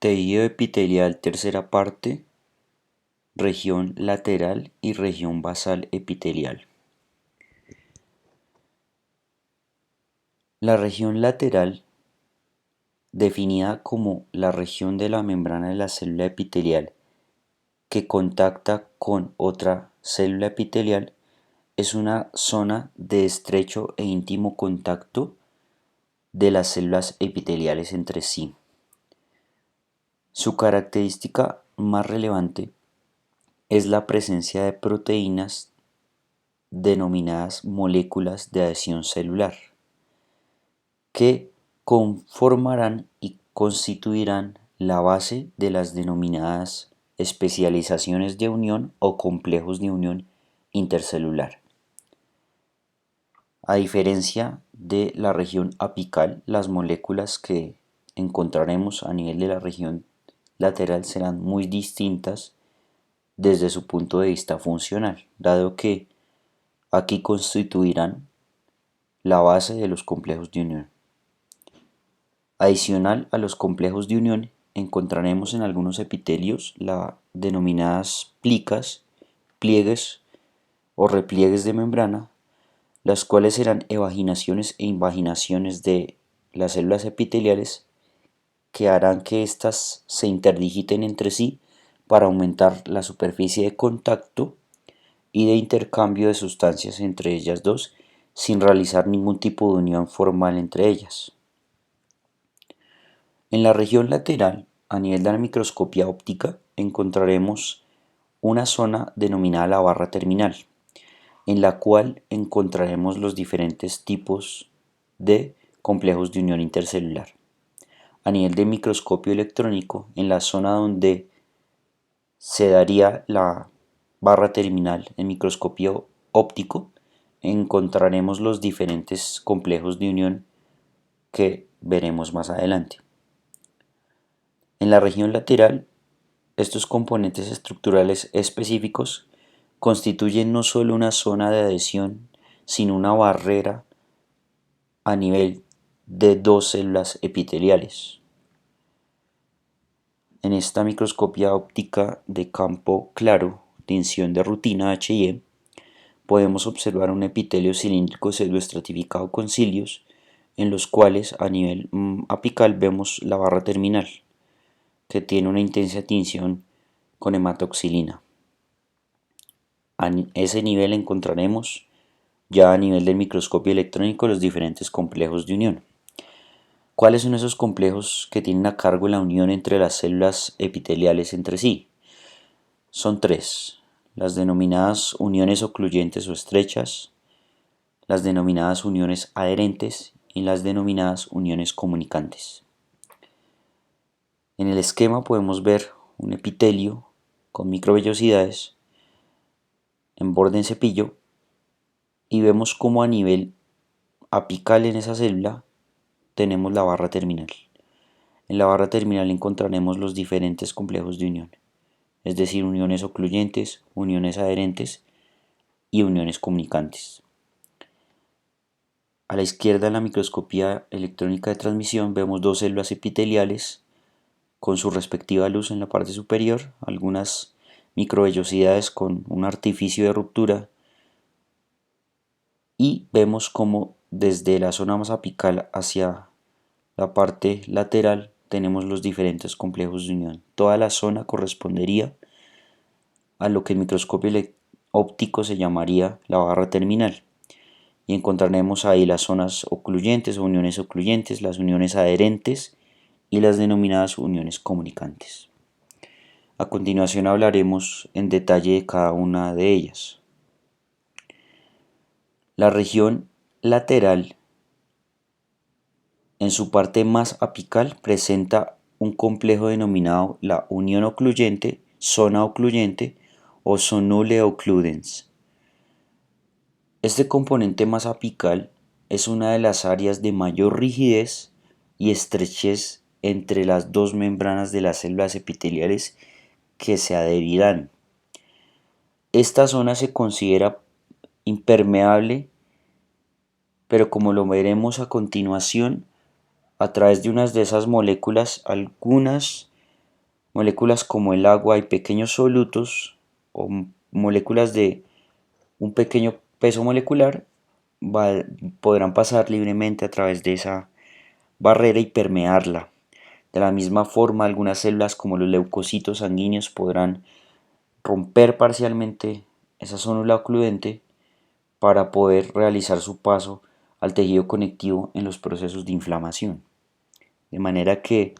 Tejido epitelial tercera parte, región lateral y región basal epitelial. La región lateral, definida como la región de la membrana de la célula epitelial que contacta con otra célula epitelial, es una zona de estrecho e íntimo contacto de las células epiteliales entre sí. Su característica más relevante es la presencia de proteínas denominadas moléculas de adhesión celular, que conformarán y constituirán la base de las denominadas especializaciones de unión o complejos de unión intercelular. A diferencia de la región apical, las moléculas que encontraremos a nivel de la región lateral serán muy distintas desde su punto de vista funcional, dado que aquí constituirán la base de los complejos de unión. Adicional a los complejos de unión, encontraremos en algunos epitelios las denominadas plicas, pliegues o repliegues de membrana, las cuales serán evaginaciones e invaginaciones de las células epiteliales que harán que éstas se interdigiten entre sí para aumentar la superficie de contacto y de intercambio de sustancias entre ellas dos sin realizar ningún tipo de unión formal entre ellas. En la región lateral, a nivel de la microscopía óptica, encontraremos una zona denominada la barra terminal, en la cual encontraremos los diferentes tipos de complejos de unión intercelular. A nivel de microscopio electrónico, en la zona donde se daría la barra terminal en microscopio óptico, encontraremos los diferentes complejos de unión que veremos más adelante. En la región lateral, estos componentes estructurales específicos constituyen no solo una zona de adhesión, sino una barrera a nivel de dos células epiteliales. En esta microscopía óptica de campo claro, tinción de rutina H&E, podemos observar un epitelio cilíndrico pseudoestratificado con cilios, en los cuales a nivel apical vemos la barra terminal, que tiene una intensa tinción con hematoxilina. A ese nivel encontraremos ya a nivel del microscopio electrónico los diferentes complejos de unión. ¿Cuáles son esos complejos que tienen a cargo la unión entre las células epiteliales entre sí? Son tres: las denominadas uniones ocluyentes o estrechas, las denominadas uniones adherentes y las denominadas uniones comunicantes. En el esquema podemos ver un epitelio con microvellosidades en borde en cepillo y vemos como a nivel apical en esa célula tenemos la barra terminal. En la barra terminal encontraremos los diferentes complejos de unión, es decir, uniones ocluyentes, uniones adherentes y uniones comunicantes. A la izquierda en la microscopía electrónica de transmisión vemos dos células epiteliales con su respectiva luz en la parte superior, algunas microvellosidades con un artificio de ruptura, y vemos como desde la zona más apical hacia la parte lateral tenemos los diferentes complejos de unión. Toda la zona correspondería a lo que en microscopio óptico se llamaría la barra terminal, y encontraremos ahí las zonas ocluyentes o uniones ocluyentes, las uniones adherentes y las denominadas uniones comunicantes. A continuación hablaremos en detalle de cada una de ellas. La región lateral, en su parte más apical, presenta un complejo denominado la unión ocluyente, zona ocluyente o zonule occludens. Este componente más apical es una de las áreas de mayor rigidez y estrechez entre las dos membranas de las células epiteliales que se adherirán. Esta zona se considera impermeable, pero como lo veremos a continuación, a través de unas de esas moléculas, algunas Moléculas como el agua y pequeños solutos o moléculas de un pequeño peso molecular podrán pasar libremente a través de esa barrera y permearla. De la misma forma, algunas células como los leucocitos sanguíneos podrán romper parcialmente esa zona ocludente para poder realizar su paso al tejido conectivo en los procesos de inflamación. De manera que,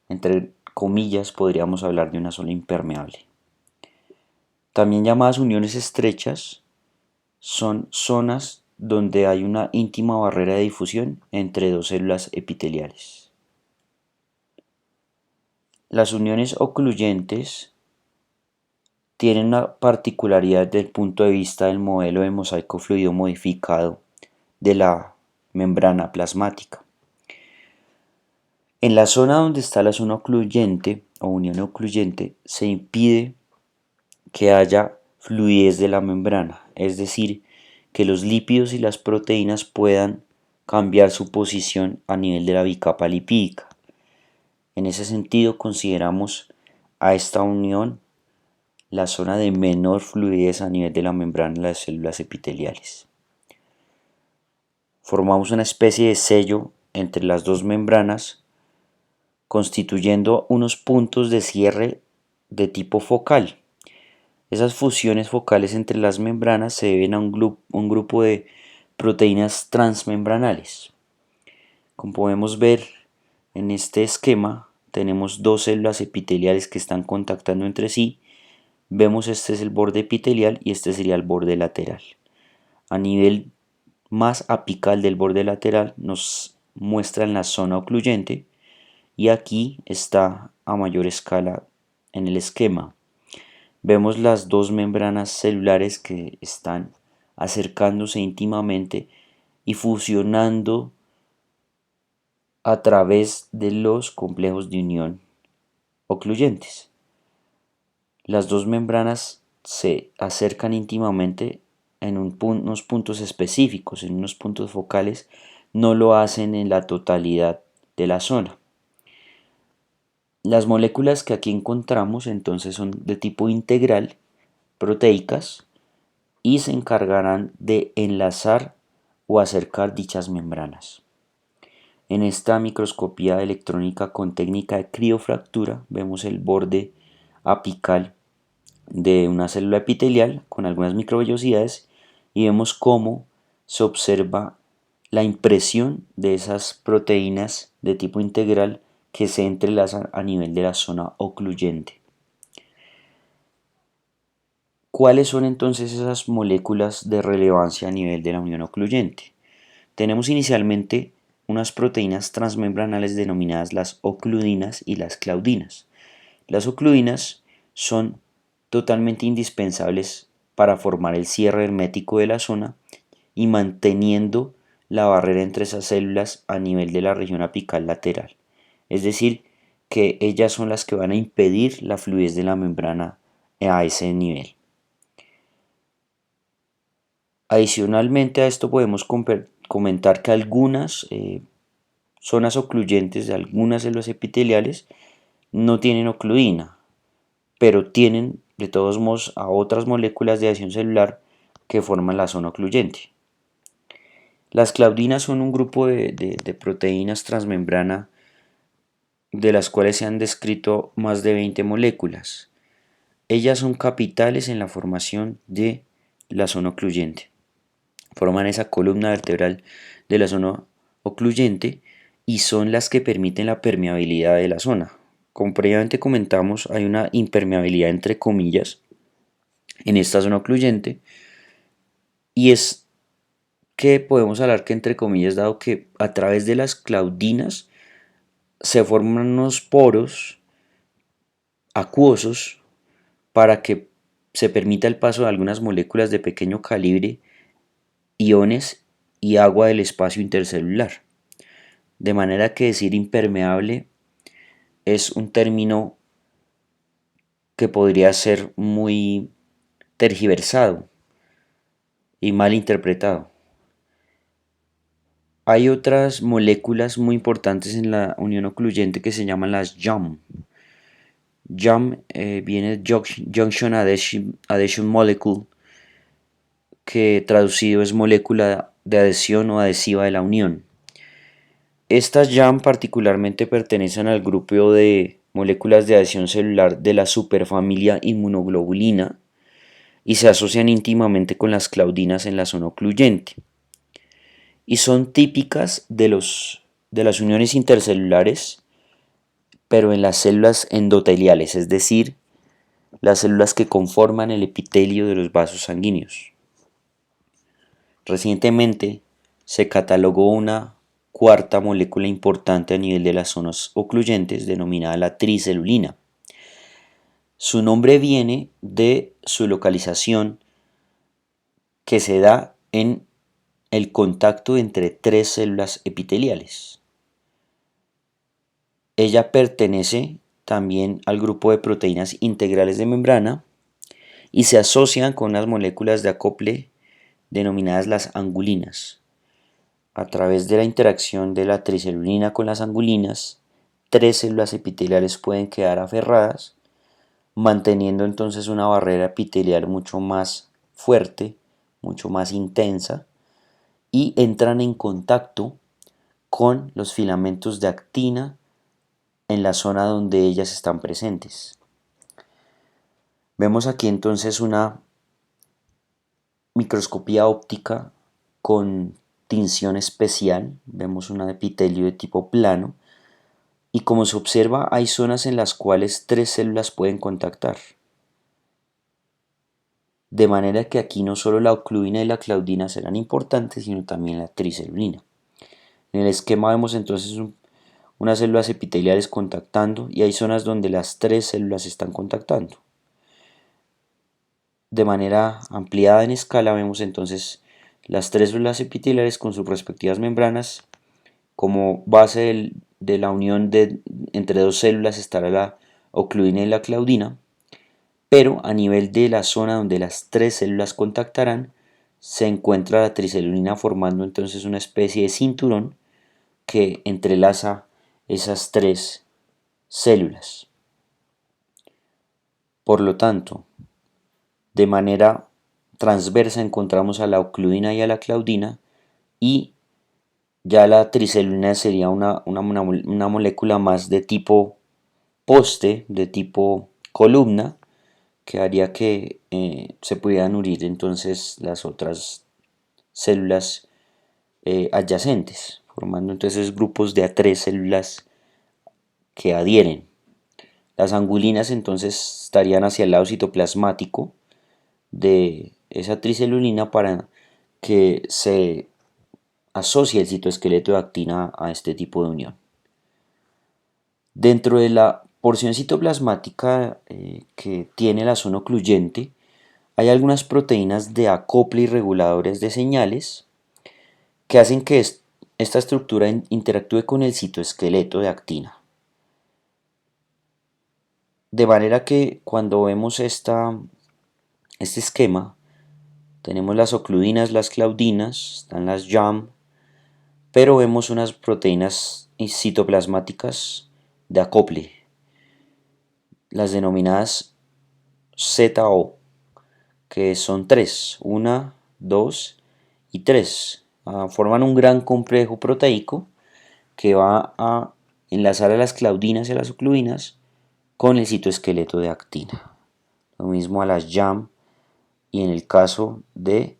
entre comillas, podríamos hablar de una zona impermeable. También llamadas uniones estrechas son zonas donde hay una íntima barrera de difusión entre dos células epiteliales. Las uniones ocluyentes tienen una particularidad desde el punto de vista del modelo de mosaico fluido modificado de la membrana plasmática. En la zona donde está la zona ocluyente o unión ocluyente se impide que haya fluidez de la membrana, es decir, que los lípidos y las proteínas puedan cambiar su posición a nivel de la bicapa lipídica. En ese sentido, consideramos a esta unión la zona de menor fluidez a nivel de la membrana de las células epiteliales. Formamos una especie de sello entre las dos membranas, constituyendo unos puntos de cierre de tipo focal. Esas fusiones focales entre las membranas se deben a un grupo de proteínas transmembranales. Como podemos ver en este esquema, tenemos dos células epiteliales que están contactando entre sí. Vemos este es el borde epitelial y este sería el borde lateral. A nivel más apical del borde lateral nos muestran la zona ocluyente y aquí está a mayor escala en el esquema. Vemos las dos membranas celulares que están acercándose íntimamente y fusionando a través de los complejos de unión ocluyentes. Las dos membranas se acercan íntimamente en unos puntos específicos, en unos puntos focales, no lo hacen en la totalidad de la zona. Las moléculas que aquí encontramos entonces son de tipo integral, proteicas, y se encargarán de enlazar o acercar dichas membranas. En esta microscopía electrónica con técnica de criofractura vemos el borde apical de una célula epitelial con algunas microvellosidades y vemos cómo se observa la impresión de esas proteínas de tipo integral que se entrelazan a nivel de la zona ocluyente. ¿Cuáles son entonces esas moléculas de relevancia a nivel de la unión ocluyente? Tenemos inicialmente unas proteínas transmembranales denominadas las ocludinas y las claudinas. Las ocludinas son totalmente indispensables para formar el cierre hermético de la zona y manteniendo la barrera entre esas células a nivel de la región apical lateral. Es decir, que ellas son las que van a impedir la fluidez de la membrana a ese nivel. Adicionalmente a esto podemos comentar que algunas zonas ocluyentes de algunas células epiteliales no tienen ocludina, pero tienen de todos modos a otras moléculas de adhesión celular que forman la zona ocluyente. Las claudinas son un grupo de proteínas transmembrana de las cuales se han descrito más de 20 moléculas. Ellas son capitales en la formación de la zona ocluyente. Forman esa columna vertebral de la zona ocluyente y son las que permiten la permeabilidad de la zona. Como previamente comentamos, hay una impermeabilidad entre comillas en esta zona ocluyente y es que podemos hablar que entre comillas dado que a través de las claudinas se forman unos poros acuosos para que se permita el paso de algunas moléculas de pequeño calibre, iones y agua del espacio intercelular. De manera que decir impermeable es un término que podría ser muy tergiversado y mal interpretado. Hay otras moléculas muy importantes en la unión ocluyente que se llaman las JAM. JAM viene de Junction Adhesion Molecule, que traducido es molécula de adhesión o adhesiva de la unión. Estas JAM particularmente pertenecen al grupo de moléculas de adhesión celular de la superfamilia inmunoglobulina y se asocian íntimamente con las claudinas en la zona ocluyente. Y son típicas de las uniones intercelulares, pero en las células endoteliales, es decir, las células que conforman el epitelio de los vasos sanguíneos. Recientemente se catalogó una cuarta molécula importante a nivel de las zonas ocluyentes denominada la tricelulina. Su nombre viene de su localización, que se da en el contacto entre tres células epiteliales. Ella pertenece también al grupo de proteínas integrales de membrana y se asocian con unas moléculas de acople denominadas las angulinas. A través de la interacción de la tricelulina con las angulinas, tres células epiteliales pueden quedar aferradas, manteniendo entonces una barrera epitelial mucho más fuerte, mucho más intensa, y entran en contacto con los filamentos de actina en la zona donde ellas están presentes. Vemos aquí entonces una microscopía óptica con tinción especial, vemos un epitelio de tipo plano y como se observa hay zonas en las cuales tres células pueden contactar. De manera que aquí no solo la ocluina y la claudina serán importantes, sino también la tricelulina. En el esquema vemos entonces unas células epiteliales contactando y hay zonas donde las tres células están contactando. De manera ampliada en escala vemos entonces las tres células epiteliales con sus respectivas membranas. Como base de la unión entre dos células estará la ocluina y la claudina, pero a nivel de la zona donde las tres células contactarán se encuentra la tricelulina formando entonces una especie de cinturón que entrelaza esas tres células. Por lo tanto, de manera transversa encontramos a la ocluina y a la claudina y ya la tricelulina sería una molécula más de tipo poste, de tipo columna, que haría que se pudieran unir entonces las otras células adyacentes, formando entonces grupos de a tres células que adhieren. Las angulinas entonces estarían hacia el lado citoplasmático de esa tricelulina para que se asocie el citoesqueleto de actina a este tipo de unión. Dentro de la porción citoplasmática que tiene la zona ocluyente, hay algunas proteínas de acople y reguladores de señales que hacen que esta estructura interactúe con el citoesqueleto de actina. De manera que cuando vemos este esquema, tenemos las ocluinas, las claudinas, están las JAM, pero vemos unas proteínas citoplasmáticas de acople, las denominadas ZO, que son tres, una, dos y tres. Forman un gran complejo proteico que va a enlazar a las claudinas y a las ocluinas con el citoesqueleto de actina. Lo mismo a las JAM y en el caso de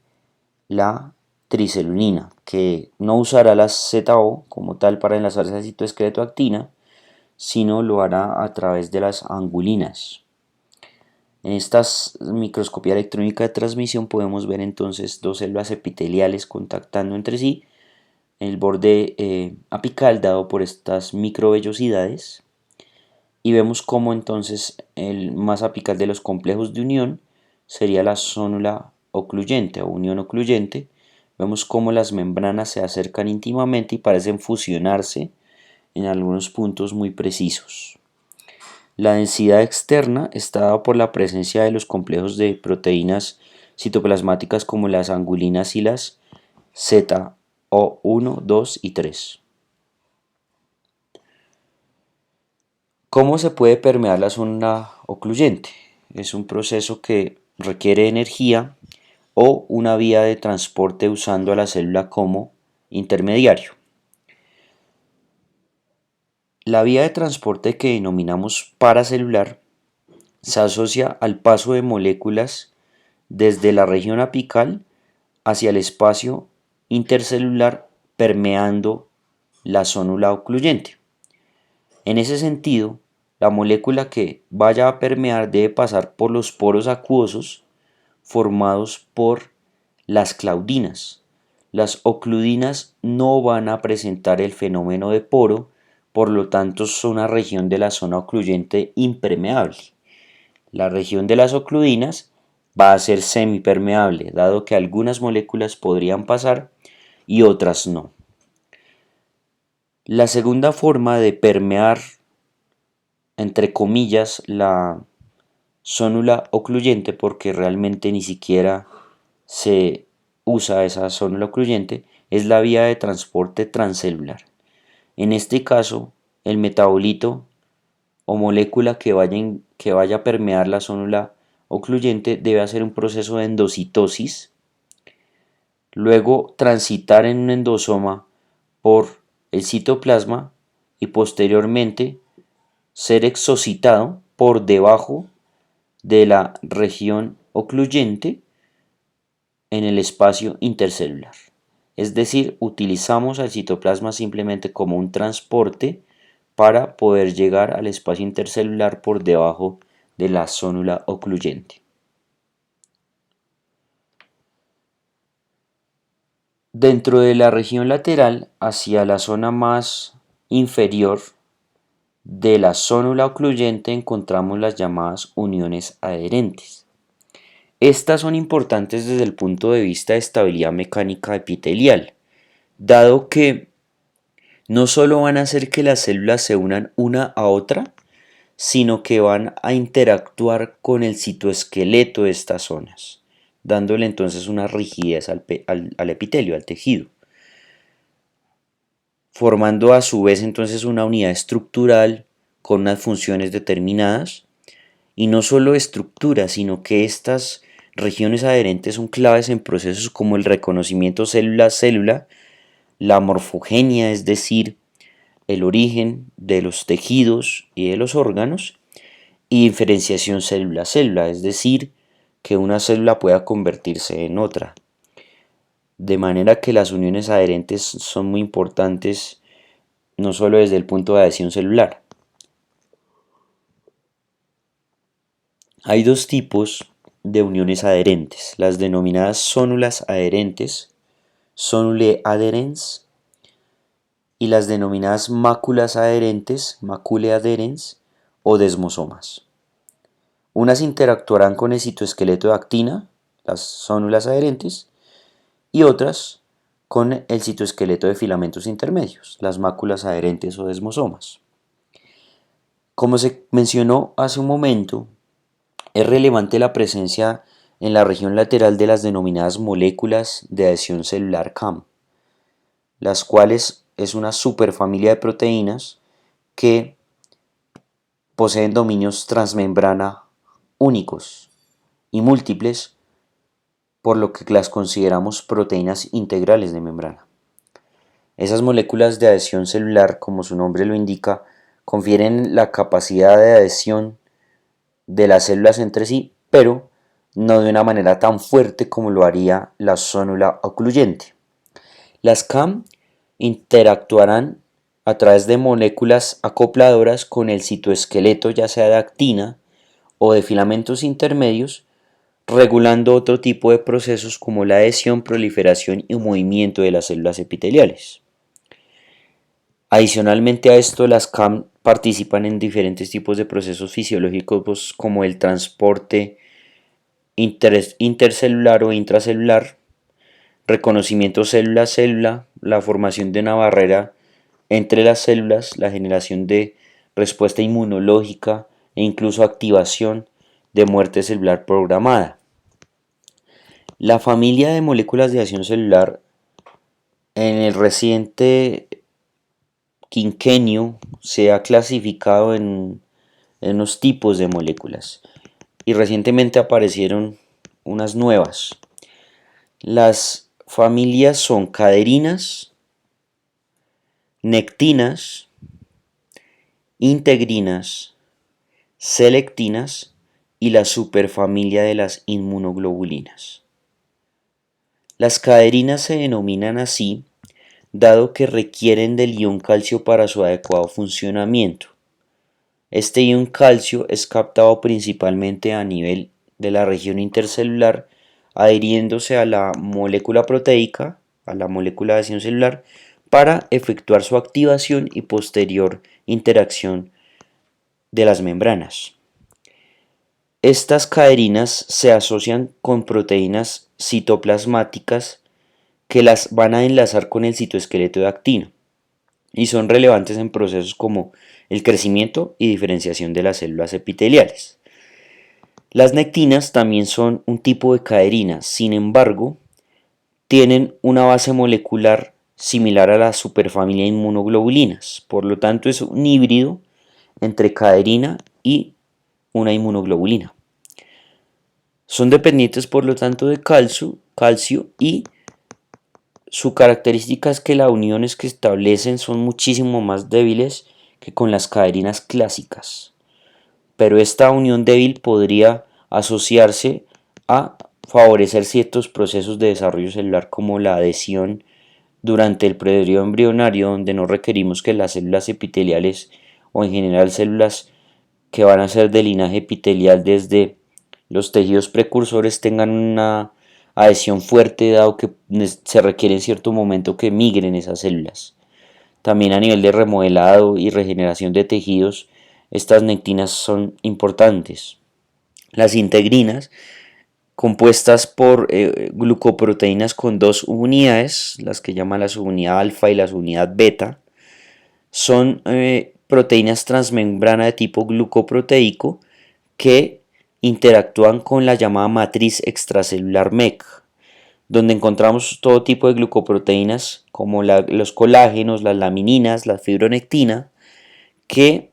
la tricelulina, que no usará las ZO como tal para enlazarse al citoesqueleto de actina, sino lo hará a través de las angulinas. En esta microscopía electrónica de transmisión podemos ver entonces dos células epiteliales contactando entre sí en el borde apical dado por estas microvellosidades y vemos cómo entonces el más apical de los complejos de unión sería la zónula ocluyente o unión ocluyente. Vemos cómo las membranas se acercan íntimamente y parecen fusionarse en algunos puntos muy precisos. La densidad externa está dada por la presencia de los complejos de proteínas citoplasmáticas como las angulinas y las ZO1, 2 y 3. ¿Cómo se puede permear la zona ocluyente? Es un proceso que requiere energía o una vía de transporte usando a la célula como intermediario. La vía de transporte que denominamos paracelular se asocia al paso de moléculas desde la región apical hacia el espacio intercelular permeando la zónula ocluyente. En ese sentido, la molécula que vaya a permear debe pasar por los poros acuosos formados por las claudinas. Las ocludinas no van a presentar el fenómeno de poro, por lo tanto son una región de la zona ocluyente impermeable. La región de las ocludinas va a ser semipermeable, dado que algunas moléculas podrían pasar y otras no. La segunda forma de permear, entre comillas, la zónula ocluyente, porque realmente ni siquiera se usa esa zónula ocluyente, es la vía de transporte transcelular. En este caso, el metabolito o molécula que vaya a permear la zónula ocluyente debe hacer un proceso de endocitosis, luego transitar en un endosoma por el citoplasma y posteriormente ser exocitado por debajo de la región ocluyente en el espacio intercelular. Es decir, utilizamos al citoplasma simplemente como un transporte para poder llegar al espacio intercelular por debajo de la zónula ocluyente. Dentro de la región lateral, hacia la zona más inferior de la zónula ocluyente, encontramos las llamadas uniones adherentes. Estas son importantes desde el punto de vista de estabilidad mecánica epitelial, dado que no solo van a hacer que las células se unan una a otra, sino que van a interactuar con el citoesqueleto de estas zonas, dándole entonces una rigidez al epitelio, al tejido, formando a su vez entonces una unidad estructural con unas funciones determinadas, y no solo estructura, sino que estas regiones adherentes son claves en procesos como el reconocimiento célula-célula, la morfogenia, es decir, el origen de los tejidos y de los órganos, y diferenciación célula-célula, es decir, que una célula pueda convertirse en otra. De manera que las uniones adherentes son muy importantes no solo desde el punto de adhesión celular. Hay dos tipos de uniones adherentes, las denominadas zónulas adherentes, zonulae adherens, y las denominadas máculas adherentes, maculae adherens, o desmosomas. Unas interactuarán con el citoesqueleto de actina, las zónulas adherentes, y otras con el citoesqueleto de filamentos intermedios, las máculas adherentes o desmosomas. Como se mencionó hace un momento, es relevante la presencia en la región lateral de las denominadas moléculas de adhesión celular CAM, las cuales es una superfamilia de proteínas que poseen dominios transmembrana únicos y múltiples, por lo que las consideramos proteínas integrales de membrana. Esas moléculas de adhesión celular, como su nombre lo indica, confieren la capacidad de adhesión de las células entre sí, pero no de una manera tan fuerte como lo haría la zónula ocluyente. Las CAM interactuarán a través de moléculas acopladoras con el citoesqueleto, ya sea de actina o de filamentos intermedios, regulando otro tipo de procesos como la adhesión, proliferación y movimiento de las células epiteliales. Adicionalmente a esto, las CAM participan en diferentes tipos de procesos fisiológicos como el transporte intercelular o intracelular, reconocimiento célula-célula, la formación de una barrera entre las células, la generación de respuesta inmunológica e incluso activación de muerte celular programada. La familia de moléculas de adhesión celular en el reciente quinquenio se ha clasificado en en unos tipos de moléculas. Y recientemente aparecieron unas nuevas. Las familias son caderinas, nectinas, integrinas, selectinas y la superfamilia de las inmunoglobulinas. Las caderinas se denominan así dado que requieren del ion calcio para su adecuado funcionamiento. Este ion calcio es captado principalmente a nivel de la región intercelular, adhiriéndose a la molécula proteica, a la molécula de adhesión celular, para efectuar su activación y posterior interacción de las membranas. Estas caderinas se asocian con proteínas citoplasmáticas que las van a enlazar con el citoesqueleto de actina y son relevantes en procesos como el crecimiento y diferenciación de las células epiteliales. Las nectinas también son un tipo de caderina, sin embargo, tienen una base molecular similar a la superfamilia de inmunoglobulinas, por lo tanto es un híbrido entre caderina y una inmunoglobulina. Son dependientes por lo tanto de calcio y su característica es que las uniones que establecen son muchísimo más débiles que con las caderinas clásicas, pero esta unión débil podría asociarse a favorecer ciertos procesos de desarrollo celular como la adhesión durante el periodo embrionario, donde no requerimos que las células epiteliales o en general células que van a ser de linaje epitelial desde los tejidos precursores tengan una adhesión fuerte, dado que se requiere en cierto momento que migren esas células. También a nivel de remodelado y regeneración de tejidos, estas nectinas son importantes. Las integrinas, compuestas por glucoproteínas con dos unidades, las que llaman la subunidad alfa y la subunidad beta, son proteínas transmembrana de tipo glucoproteico que interactúan con la llamada matriz extracelular MEC, donde encontramos todo tipo de glucoproteínas como los colágenos, las lamininas, la fibronectina, que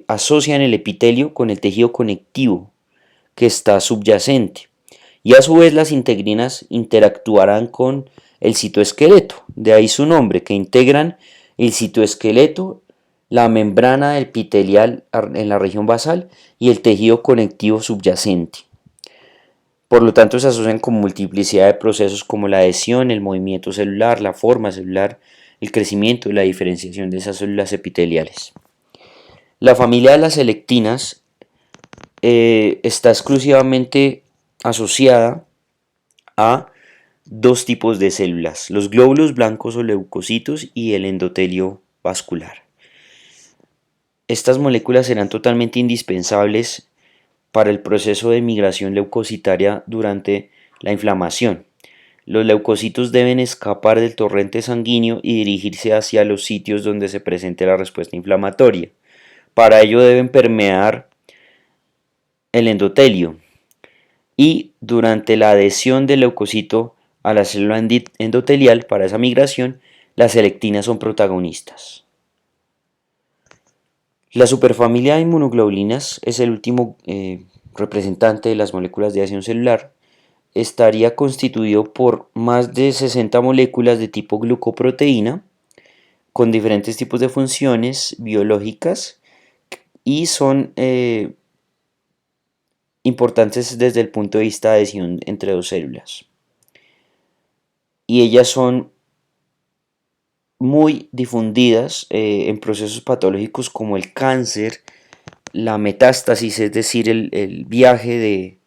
asocian el epitelio con el tejido conectivo que está subyacente. Y a su vez las integrinas interactuarán con el citoesqueleto, de ahí su nombre, que integran el citoesqueleto, la membrana epitelial en la región basal y el tejido conectivo subyacente. Por lo tanto, se asocian con multiplicidad de procesos como la adhesión, el movimiento celular, la forma celular, el crecimiento y la diferenciación de esas células epiteliales. La familia de las selectinas está exclusivamente asociada a dos tipos de células, los glóbulos blancos o leucocitos y el endotelio vascular. Estas moléculas serán totalmente indispensables para el proceso de migración leucocitaria durante la inflamación. Los leucocitos deben escapar del torrente sanguíneo y dirigirse hacia los sitios donde se presente la respuesta inflamatoria. Para ello deben permear el endotelio y durante la adhesión del leucocito a la célula endotelial para esa migración, las selectinas son protagonistas. La superfamilia de inmunoglobulinas es el último representante de las moléculas de adhesión celular. Estaría constituido por más de 60 moléculas de tipo glucoproteína con diferentes tipos de funciones biológicas y son importantes desde el punto de vista de adhesión entre dos células. Y ellas son muy difundidas en procesos patológicos como el cáncer, la metástasis, es decir, el viaje de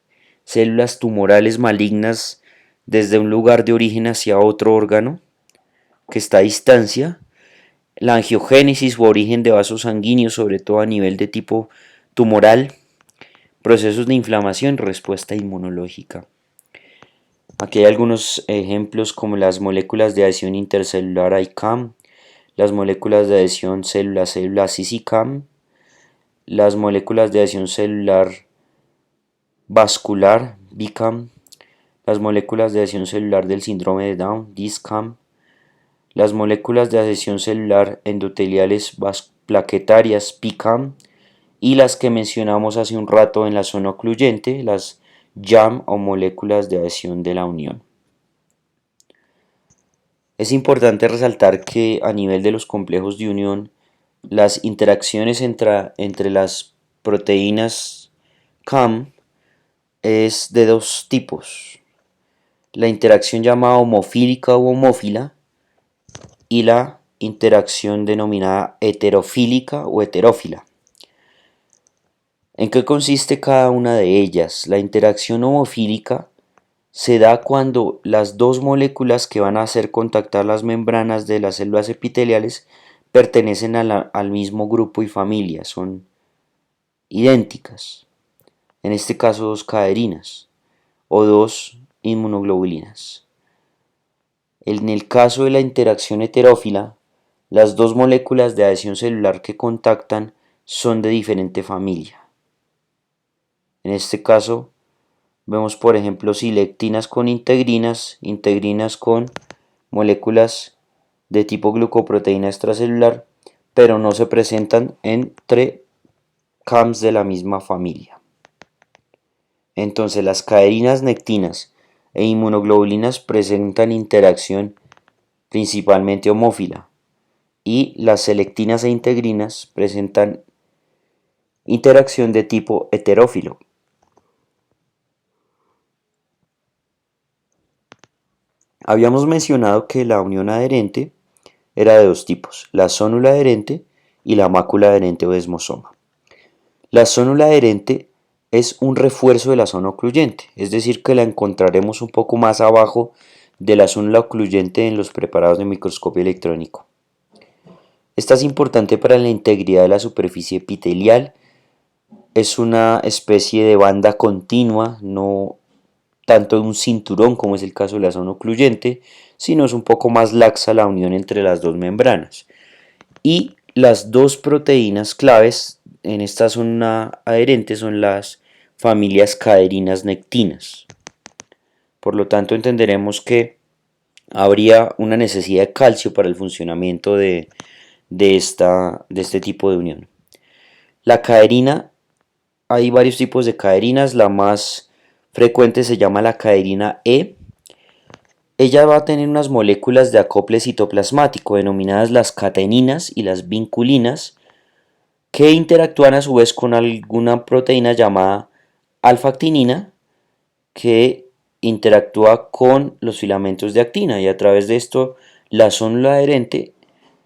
células tumorales malignas desde un lugar de origen hacia otro órgano que está a distancia, la angiogénesis u origen de vasos sanguíneos, sobre todo a nivel de tipo tumoral, procesos de inflamación, respuesta inmunológica. Aquí hay algunos ejemplos como las moléculas de adhesión intercelular ICAM, las moléculas de adhesión célula-célula CICAM, las moléculas de adhesión celular vascular BICAM, las moléculas de adhesión celular del síndrome de Down DISCAM, las moléculas de adhesión celular endoteliales plaquetarias PICAM y las que mencionamos hace un rato en la zona ocluyente, las JAM o moléculas de adhesión de la unión. Es importante resaltar que a nivel de los complejos de unión, las interacciones entre las proteínas CAM es de dos tipos: la interacción llamada homofílica u homófila y la interacción denominada heterofílica o heterófila. ¿En qué consiste cada una de ellas? La interacción homofílica se da cuando las dos moléculas que van a hacer contactar las membranas de las células epiteliales pertenecen al mismo grupo y familia, son idénticas, en este caso dos caderinas o dos inmunoglobulinas. En el caso de la interacción heterófila, las dos moléculas de adhesión celular que contactan son de diferente familia. En este caso, vemos por ejemplo silectinas con integrinas, integrinas con moléculas de tipo glucoproteína extracelular, pero no se presentan entre CAMs de la misma familia. Entonces las caderinas nectinas e inmunoglobulinas presentan interacción principalmente homófila y las selectinas e integrinas presentan interacción de tipo heterófilo. Habíamos mencionado que la unión adherente era de dos tipos: la zónula adherente y la mácula adherente o desmosoma. La zónula adherente es un refuerzo de la zona ocluyente, es decir, que la encontraremos un poco más abajo de la zónula ocluyente en los preparados de microscopio electrónico. Esta es importante para la integridad de la superficie epitelial. Es una especie de banda continua, no tanto un cinturón como es el caso de la zona ocluyente, sino es un poco más laxa la unión entre las dos membranas. Y las dos proteínas claves en esta zona adherente son las familias caderinas nectinas. Por lo tanto, entenderemos que habría una necesidad de calcio para el funcionamiento de este tipo de unión. La caderina, hay varios tipos de caderinas, la más frecuente se llama la caderina E. Ella va a tener unas moléculas de acople citoplasmático denominadas las cateninas y las vinculinas, que interactúan a su vez con alguna proteína llamada alfa-actinina, que interactúa con los filamentos de actina, y a través de esto la zónula adherente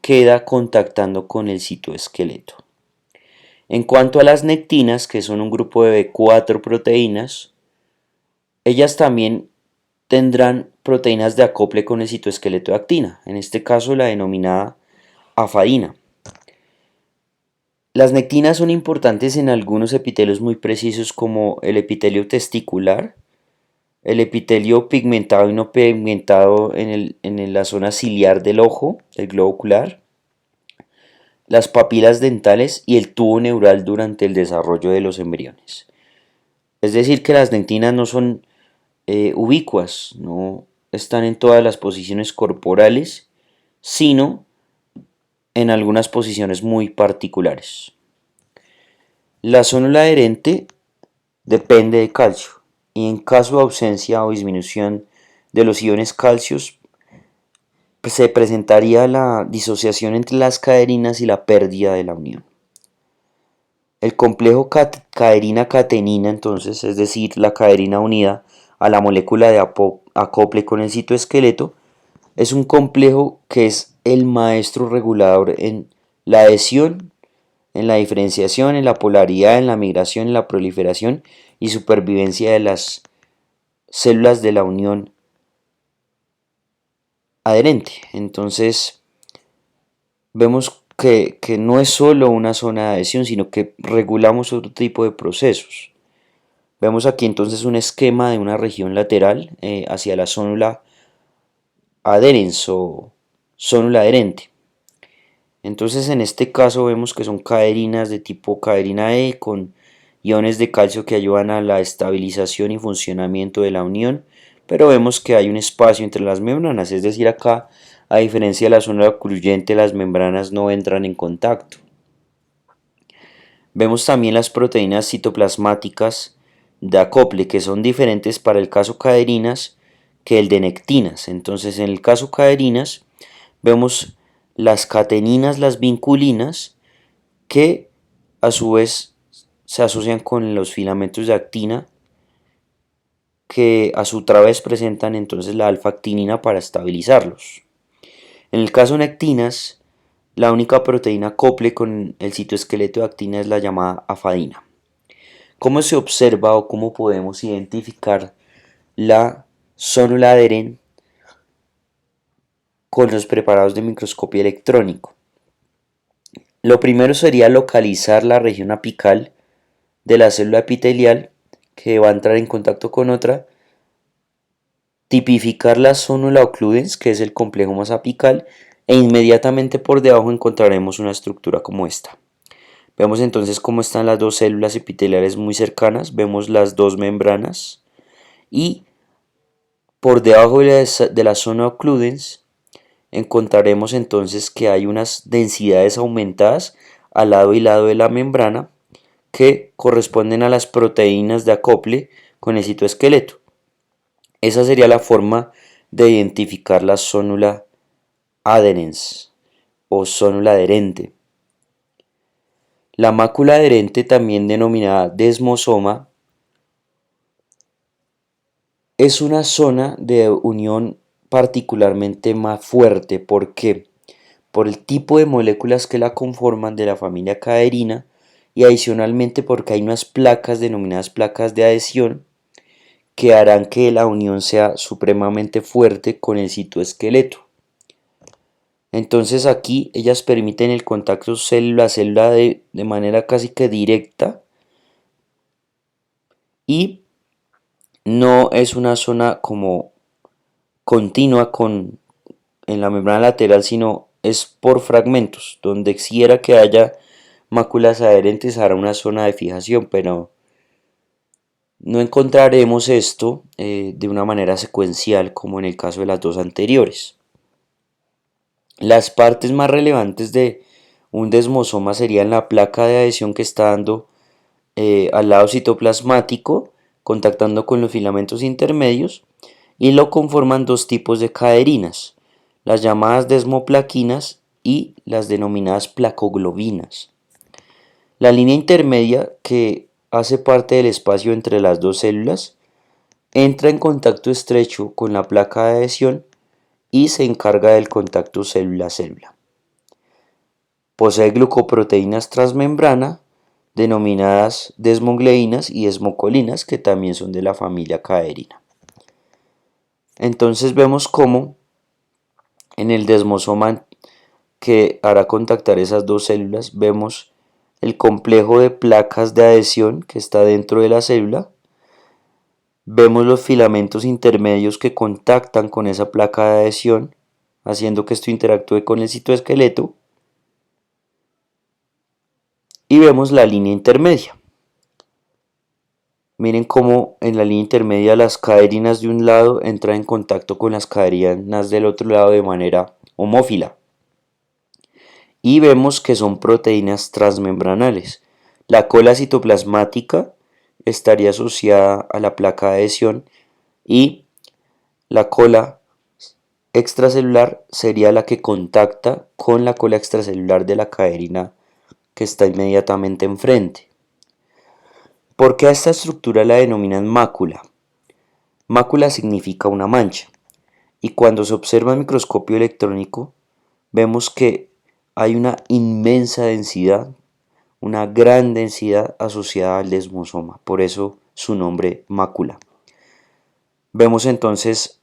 queda contactando con el citoesqueleto. En cuanto a las nectinas, que son un grupo de 4 proteínas, ellas también tendrán proteínas de acople con el citoesqueleto de actina, en este caso la denominada afadina. Las nectinas son importantes en algunos epitelios muy precisos, como el epitelio testicular, el epitelio pigmentado y no pigmentado en la zona ciliar del ojo, del globo ocular, las papilas dentales y el tubo neural durante el desarrollo de los embriones. Es decir, que las nectinas no son ubicuas, no están en todas las posiciones corporales, sino en algunas posiciones muy particulares. La zónula adherente depende de calcio, y en caso de ausencia o disminución de los iones calcios, se presentaría la disociación entre las caderinas y la pérdida de la unión. El complejo caderina-catenina, entonces, es decir, la caderina unida a la molécula de acople con el citoesqueleto, es un complejo que es el maestro regulador en la adhesión, en la diferenciación, en la polaridad, en la migración, en la proliferación y supervivencia de las células de la unión adherente. Entonces, vemos que no es solo una zona de adhesión, sino que regulamos otro tipo de procesos. Vemos aquí entonces un esquema de una región lateral hacia la zónula adherens o zónula adherente. Entonces en este caso vemos que son caderinas de tipo caderina E con iones de calcio que ayudan a la estabilización y funcionamiento de la unión, pero vemos que hay un espacio entre las membranas, es decir, acá, a diferencia de la zona ocluyente, las membranas no entran en contacto. Vemos también las proteínas citoplasmáticas de acople, que son diferentes para el caso caderinas que el de nectinas. Entonces, en el caso caderinas, vemos las cateninas, las vinculinas, que a su vez se asocian con los filamentos de actina, que a su través presentan entonces la alfa-actinina para estabilizarlos. En el caso nectinas, la única proteína acople con el citoesqueleto de actina es la llamada afadina. ¿Cómo se observa o cómo podemos identificar la zónula de Eren con los preparados de microscopio electrónico? Lo primero sería localizar la región apical de la célula epitelial que va a entrar en contacto con otra, tipificar la zónula occludens, que es el complejo más apical, e inmediatamente por debajo encontraremos una estructura como esta. Vemos entonces cómo están las dos células epiteliales muy cercanas, vemos las dos membranas y por debajo de la zona occludens encontraremos entonces que hay unas densidades aumentadas al lado y lado de la membrana que corresponden a las proteínas de acople con el citoesqueleto. Esa sería la forma de identificar la zónula adherens o zónula adherente. La mácula adherente, también denominada desmosoma, es una zona de unión particularmente más fuerte. ¿Por qué? Por el tipo de moléculas que la conforman de la familia caderina y adicionalmente porque hay unas placas denominadas placas de adhesión que harán que la unión sea supremamente fuerte con el citoesqueleto. Entonces aquí ellas permiten el contacto célula a célula de manera casi que directa y no es una zona como continua en la membrana lateral, sino es por fragmentos. Donde quiera que haya máculas adherentes hará una zona de fijación, pero no encontraremos esto de una manera secuencial como en el caso de las dos anteriores. Las partes más relevantes de un desmosoma serían la placa de adhesión que está dando al lado citoplasmático, contactando con los filamentos intermedios, y lo conforman dos tipos de caderinas, las llamadas desmoplaquinas y las denominadas placoglobinas. La línea intermedia, que hace parte del espacio entre las dos células, entra en contacto estrecho con la placa de adhesión y se encarga del contacto célula-célula. Posee glucoproteínas transmembrana, denominadas desmogleínas y desmocolinas, que también son de la familia caderina. Entonces vemos cómo en el desmosoma que hará contactar esas dos células, vemos el complejo de placas de adhesión que está dentro de la célula, vemos los filamentos intermedios que contactan con esa placa de adhesión, haciendo que esto interactúe con el citoesqueleto, y vemos la línea intermedia. Miren cómo en la línea intermedia las caderinas de un lado entran en contacto con las caderinas del otro lado de manera homófila. Y vemos que son proteínas transmembranales. La cola citoplasmática estaría asociada a la placa de adhesión y la cola extracelular sería la que contacta con la cola extracelular de la caderina que está inmediatamente enfrente. ¿Por qué a esta estructura la denominan mácula? Mácula significa una mancha, y cuando se observa en microscopio electrónico vemos que hay una inmensa densidad, una gran densidad asociada al desmosoma, por eso su nombre mácula. Vemos entonces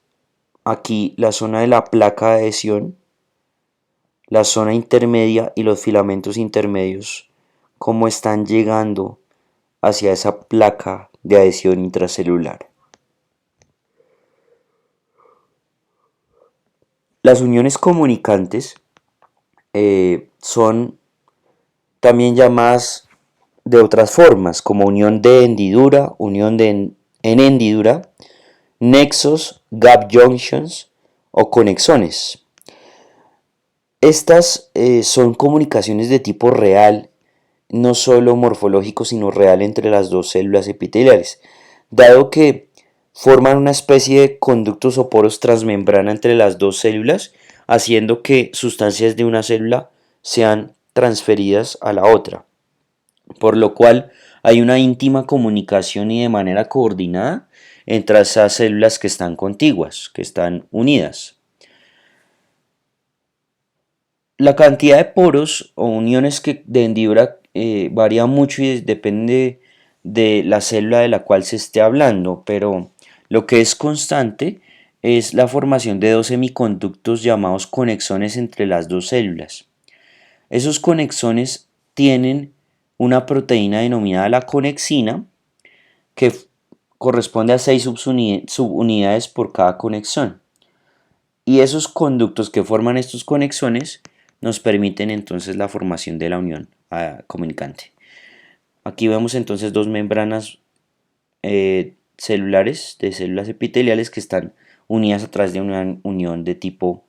aquí la zona de la placa de adhesión, la zona intermedia y los filamentos intermedios, cómo están llegando hacia esa placa de adhesión intracelular. Las uniones comunicantes son también llamadas de otras formas, como unión de hendidura, unión en hendidura, nexos, gap junctions o conexones. Estas son comunicaciones de tipo real no solo morfológico sino real entre las dos células epiteliales, dado que forman una especie de conductos o poros transmembrana entre las dos células, haciendo que sustancias de una célula sean transferidas a la otra, por lo cual hay una íntima comunicación y de manera coordinada entre esas células que están contiguas, que están unidas. La cantidad de poros o uniones de hendidura varía mucho y depende de la célula de la cual se esté hablando, pero lo que es constante es la formación de dos semiconductos llamados conexones entre las dos células. Esos conexones tienen una proteína denominada la conexina que corresponde a 6 subunidades por cada conexión. Y esos conductos que forman estos conexones nos permiten entonces la formación de la unión comunicante. Aquí vemos entonces dos membranas celulares de células epiteliales que están unidas a través de una unión de tipo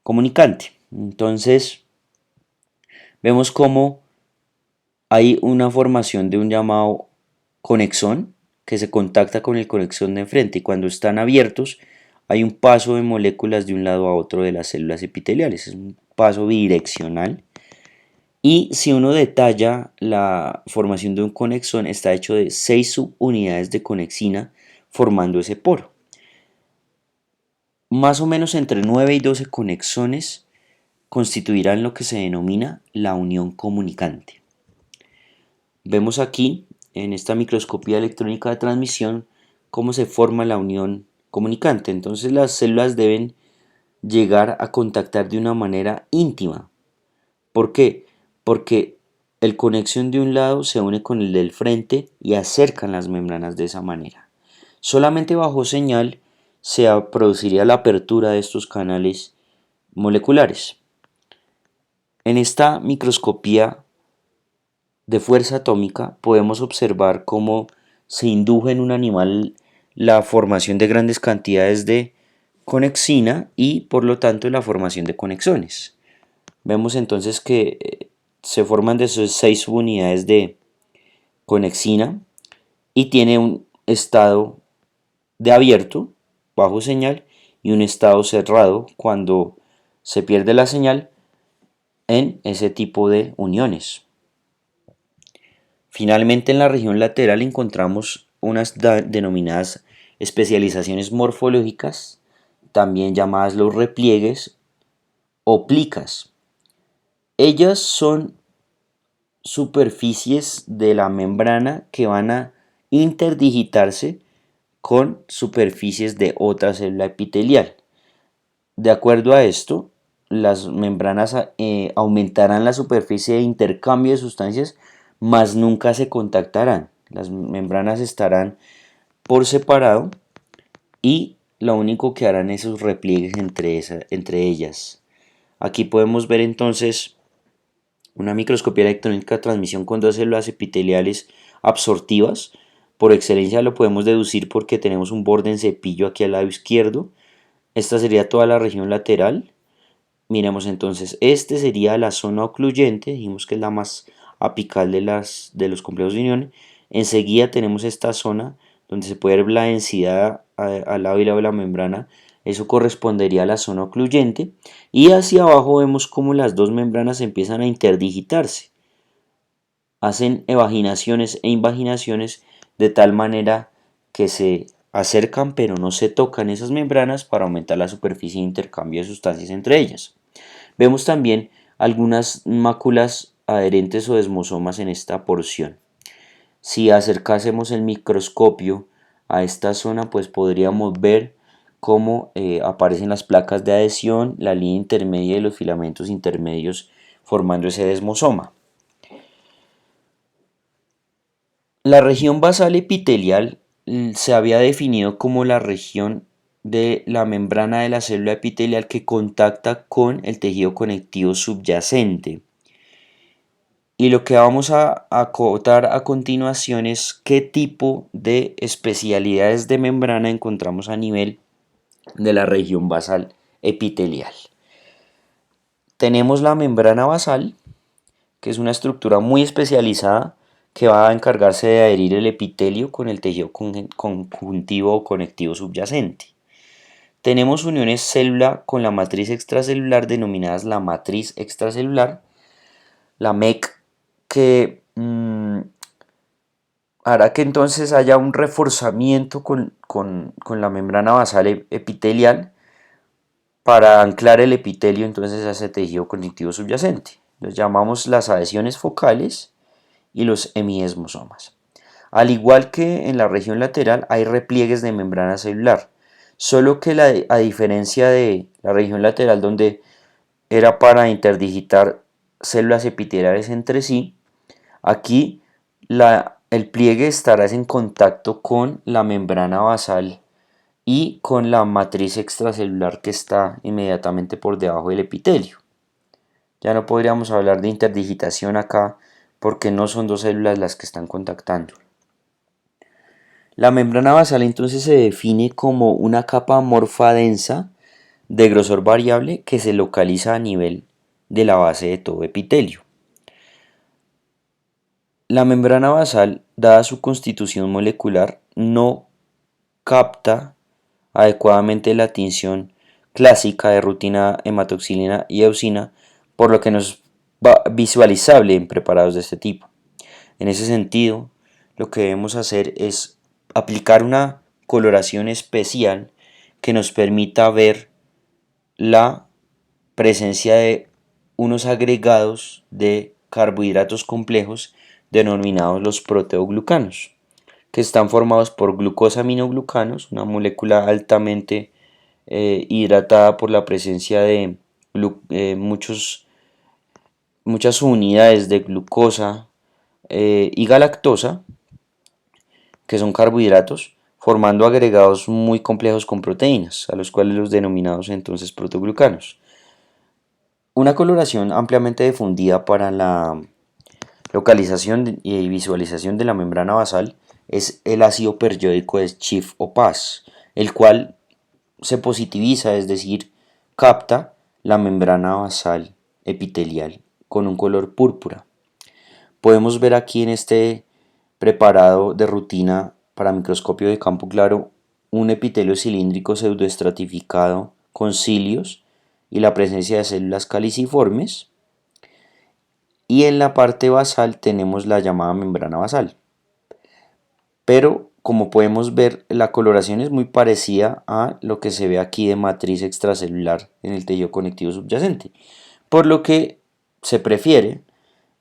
comunicante. Entonces vemos cómo hay una formación de un llamado conexón que se contacta con el conexón de enfrente y cuando están abiertos hay un paso de moléculas de un lado a otro de las células epiteliales, es un paso bidireccional. Y si uno detalla la formación de un conexón, está hecho de 6 subunidades de conexina formando ese poro. Más o menos entre 9 y 12 conexones constituirán lo que se denomina la unión comunicante. Vemos aquí, en esta microscopía electrónica de transmisión, cómo se forma la unión comunicante. Entonces las células deben llegar a contactar de una manera íntima. ¿Por qué? Porque el conexión de un lado se une con el del frente y acercan las membranas de esa manera. Solamente bajo señal se produciría la apertura de estos canales moleculares. En esta microscopía de fuerza atómica podemos observar cómo se indujo en un animal la formación de grandes cantidades de conexina y por lo tanto la formación de conexones. Vemos entonces que se forman de esas 6 subunidades de conexina y tiene un estado de abierto bajo señal y un estado cerrado cuando se pierde la señal en ese tipo de uniones. Finalmente en la región lateral encontramos unas denominadas especializaciones morfológicas, también llamadas los repliegues o plicas. Ellas son superficies de la membrana que van a interdigitarse con superficies de otra célula epitelial. De acuerdo a esto, las membranas aumentarán la superficie de intercambio de sustancias, mas nunca se contactarán. Las membranas estarán por separado y lo único que harán es esos repliegues entre ellas. Aquí podemos ver entonces una microscopía electrónica de transmisión con dos células epiteliales absortivas. Por excelencia lo podemos deducir porque tenemos un borde en cepillo aquí al lado izquierdo. Esta sería toda la región lateral. Miremos entonces, este sería la zona ocluyente, dijimos que es la más apical de los complejos de unión. Enseguida tenemos esta zona donde se puede ver la densidad al lado y lado de la membrana. Eso correspondería a la zona ocluyente. Y hacia abajo vemos cómo las dos membranas empiezan a interdigitarse. Hacen evaginaciones e invaginaciones de tal manera que se acercan pero no se tocan esas membranas para aumentar la superficie de intercambio de sustancias entre ellas. Vemos también algunas máculas adherentes o desmosomas en esta porción. Si acercásemos el microscopio a esta zona, pues podríamos ver cómo aparecen las placas de adhesión, la línea intermedia y los filamentos intermedios formando ese desmosoma. La región basal epitelial se había definido como la región de la membrana de la célula epitelial que contacta con el tejido conectivo subyacente. Y lo que vamos a acotar a continuación es qué tipo de especialidades de membrana encontramos a nivel de la región basal epitelial. Tenemos la membrana basal, que es una estructura muy especializada que va a encargarse de adherir el epitelio con el tejido conjuntivo o conectivo subyacente. Tenemos uniones célula con la matriz extracelular denominadas la matriz extracelular, la MEC, que hará que entonces haya un reforzamiento con la membrana basal epitelial para anclar el epitelio entonces a ese tejido conectivo subyacente. Los llamamos las adhesiones focales y los hemiesmosomas. Al igual que en la región lateral hay repliegues de membrana celular, solo que a diferencia de la región lateral donde era para interdigitar células epiteliales entre sí, aquí el pliegue estará en contacto con la membrana basal y con la matriz extracelular que está inmediatamente por debajo del epitelio. Ya no podríamos hablar de interdigitación acá porque no son dos células las que están contactando. La membrana basal entonces se define como una capa amorfa densa de grosor variable que se localiza a nivel de la base de todo epitelio. La membrana basal, dada su constitución molecular, no capta adecuadamente la tinción clásica de rutina, hematoxilina y eosina, por lo que no es visualizable en preparados de este tipo. En ese sentido, lo que debemos hacer es aplicar una coloración especial que nos permita ver la presencia de unos agregados de carbohidratos complejos denominados los proteoglucanos, que están formados por glucosaminoglucanos, una molécula altamente hidratada por la presencia de muchas unidades de glucosa y galactosa, que son carbohidratos, formando agregados muy complejos con proteínas, a los cuales los denominados entonces protoglucanos. Una coloración ampliamente difundida para la localización y visualización de la membrana basal es el ácido periódico de Schiff o Paz, el cual se positiviza, es decir, capta la membrana basal epitelial con un color púrpura. Podemos ver aquí en este preparado de rutina para microscopio de campo claro un epitelio cilíndrico pseudoestratificado con cilios y la presencia de células caliciformes, y en la parte basal tenemos la llamada membrana basal. Pero como podemos ver, la coloración es muy parecida a lo que se ve aquí de matriz extracelular en el tejido conectivo subyacente, por lo que se prefiere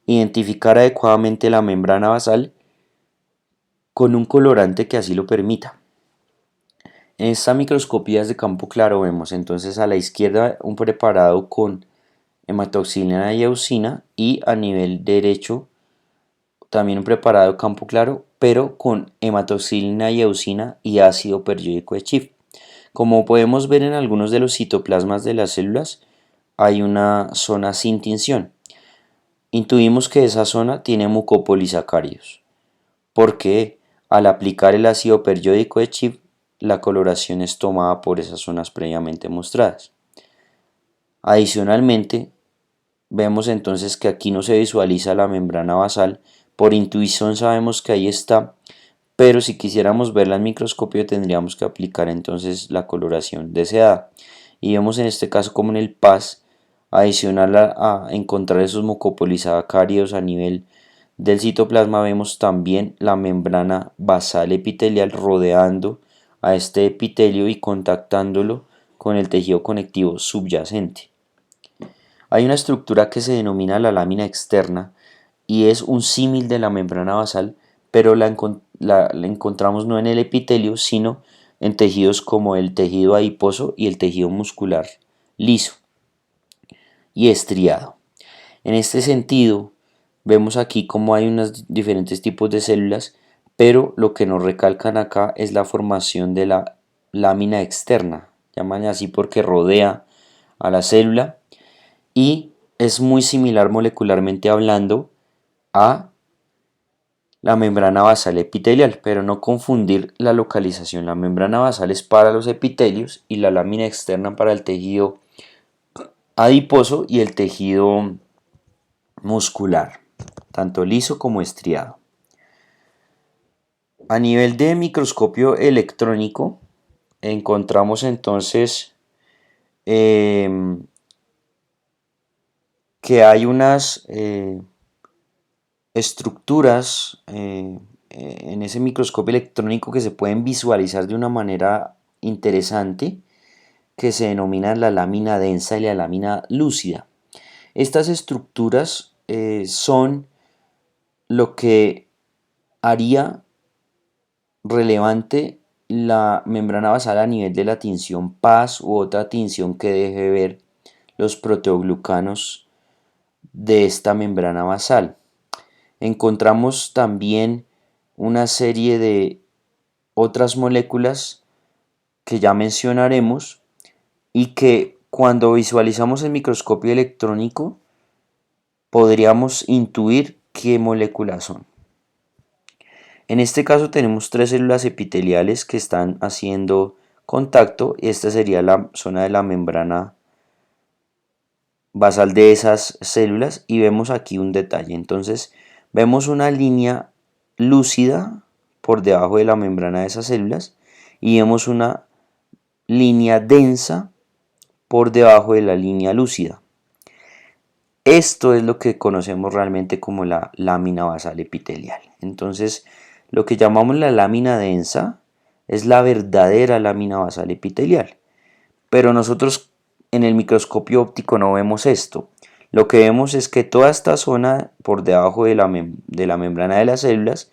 identificar adecuadamente la membrana basal con un colorante que así lo permita. En esta microscopía de campo claro vemos entonces a la izquierda un preparado con hematoxilina y eosina, y a nivel derecho también un preparado de campo claro pero con hematoxilina y eosina y ácido periódico de Schiff. Como podemos ver en algunos de los citoplasmas de las células hay una zona sin tinción. Intuimos que esa zona tiene mucopolisacáridos, porque al aplicar el ácido periódico de Schiff la coloración es tomada por esas zonas previamente mostradas. Adicionalmente, vemos entonces que aquí no se visualiza la membrana basal. Por intuición sabemos que ahí está, pero si quisiéramos verla en microscopio tendríamos que aplicar entonces la coloración deseada. Y vemos en este caso como en el PAS, adicional a encontrar esos mucopolisacáridos a nivel del citoplasma, vemos también la membrana basal epitelial rodeando a este epitelio y contactándolo con el tejido conectivo subyacente. Hay una estructura que se denomina la lámina externa y es un símil de la membrana basal, pero la encontramos no en el epitelio, sino en tejidos como el tejido adiposo y el tejido muscular liso y estriado. En este sentido, vemos aquí cómo hay unos diferentes tipos de células, pero lo que nos recalcan acá es la formación de la lámina externa, llaman así porque rodea a la célula y es muy similar molecularmente hablando a la membrana basal epitelial, pero no confundir la localización. La membrana basal es para los epitelios y la lámina externa para el tejido adiposo y el tejido muscular, tanto liso como estriado. A nivel de microscopio electrónico, encontramos entonces que hay unas estructuras en ese microscopio electrónico que se pueden visualizar de una manera interesante, que se denominan la lámina densa y la lámina lúcida. Estas estructuras son lo que haría relevante la membrana basal a nivel de la tinción PAS u otra tinción que deje ver los proteoglucanos de esta membrana basal. Encontramos también una serie de otras moléculas que ya mencionaremos y que cuando visualizamos el microscopio electrónico podríamos intuir qué moléculas son. En este caso tenemos tres células epiteliales que están haciendo contacto y esta sería la zona de la membrana basal de esas células y vemos aquí un detalle. Entonces vemos una línea lúcida por debajo de la membrana de esas células y vemos una línea densa por debajo de la línea lúcida. Esto es lo que conocemos realmente como la lámina basal epitelial. Entonces, lo que llamamos la lámina densa es la verdadera lámina basal epitelial. Pero nosotros en el microscopio óptico no vemos esto. Lo que vemos es que toda esta zona por debajo de la membrana de las células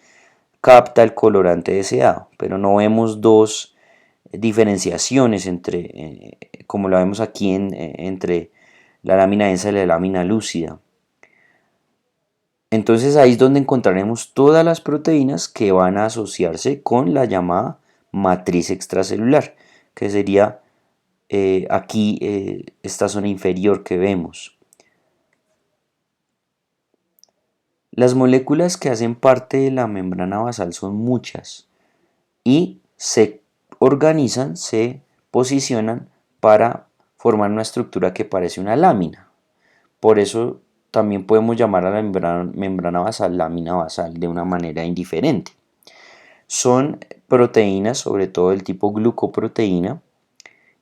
capta el colorante deseado, pero no vemos dos diferenciaciones como lo vemos aquí entre la lámina densa y la lámina lúcida. Entonces ahí es donde encontraremos todas las proteínas que van a asociarse con la llamada matriz extracelular, que sería aquí esta zona inferior que vemos. Las moléculas que hacen parte de la membrana basal son muchas y se organizan, se posicionan para formar una estructura que parece una lámina. Por eso también podemos llamar a la membrana basal lámina basal de una manera indiferente. Son proteínas, sobre todo del tipo glucoproteína,